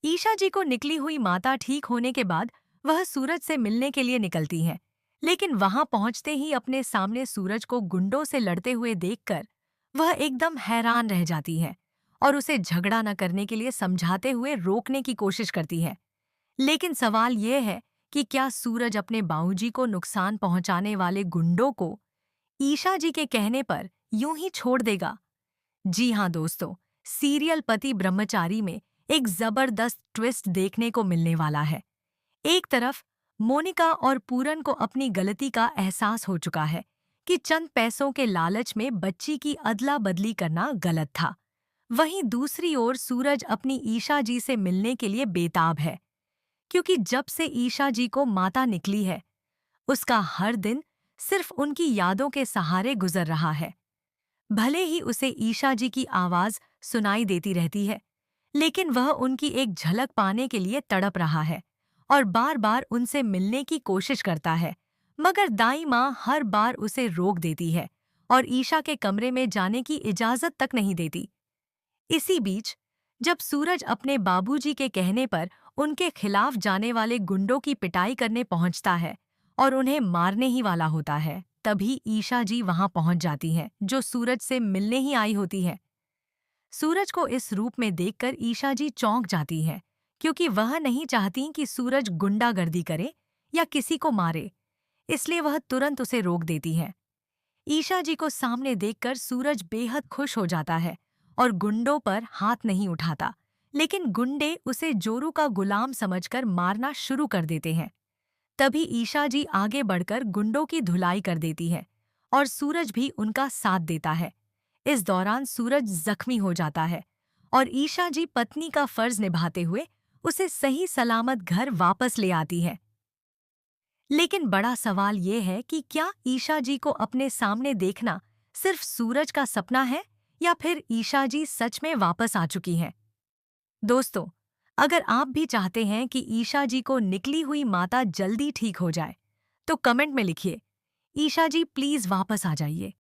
ईशा जी को निकली हुई माता ठीक होने के बाद वह सूरज से मिलने के लिए निकलती हैं, लेकिन वहां पहुंचते ही अपने सामने सूरज को गुंडों से लड़ते हुए देखकर वह एकदम हैरान रह जाती हैं और उसे झगड़ा न करने के लिए समझाते हुए रोकने की कोशिश करती हैं। लेकिन सवाल यह है कि क्या सूरज अपने बाबूजी को नुकसान पहुंचाने वाले गुंडों को ईशा जी के कहने पर यूं ही छोड़ देगा? जी हाँ दोस्तों, सीरियल पति ब्रह्मचारी में एक जबरदस्त ट्विस्ट देखने को मिलने वाला है। एक तरफ मोनिका और पूरन को अपनी गलती का एहसास हो चुका है कि चंद पैसों के लालच में बच्ची की अदला बदली करना गलत था। वहीं दूसरी ओर सूरज अपनी ईशा जी से मिलने के लिए बेताब है, क्योंकि जब से ईशा जी को माता निकली है उसका हर दिन सिर्फ उनकी यादों के सहारे गुजर रहा है। भले ही उसे ईशा जी की आवाज सुनाई देती रहती है, लेकिन वह उनकी एक झलक पाने के लिए तड़प रहा है और बार बार उनसे मिलने की कोशिश करता है। मगर दाई माँ हर बार उसे रोक देती है और ईशा के कमरे में जाने की इजाजत तक नहीं देती। इसी बीच जब सूरज अपने बाबूजी के कहने पर उनके खिलाफ जाने वाले गुंडों की पिटाई करने पहुंचता है और उन्हें मारने ही वाला होता है, तभी ईशा जी वहां पहुंच जाती हैं, जो सूरज से मिलने ही आई होती है। सूरज को इस रूप में देखकर ईशा जी चौंक जाती हैं, क्योंकि वह नहीं चाहती कि सूरज गुंडागर्दी करे या किसी को मारे, इसलिए वह तुरंत उसे रोक देती है। ईशा जी को सामने देखकर सूरज बेहद खुश हो जाता है और गुंडों पर हाथ नहीं उठाता, लेकिन गुंडे उसे जोरू का गुलाम समझकर मारना शुरू कर देते हैं। तभी ईशा जी आगे बढ़कर गुंडों की धुलाई कर देती है और सूरज भी उनका साथ देता है। इस दौरान सूरज जख्मी हो जाता है और ईशा जी पत्नी का फर्ज निभाते हुए उसे सही सलामत घर वापस ले आती है। लेकिन बड़ा सवाल ये है कि क्या ईशा जी को अपने सामने देखना सिर्फ सूरज का सपना है या फिर ईशा जी सच में वापस आ चुकी हैं? दोस्तों, अगर आप भी चाहते हैं कि ईशा जी को निकली हुई माता जल्दी ठीक हो जाए, तो कमेंट में लिखिए, ईशा जी प्लीज वापस आ जाइए।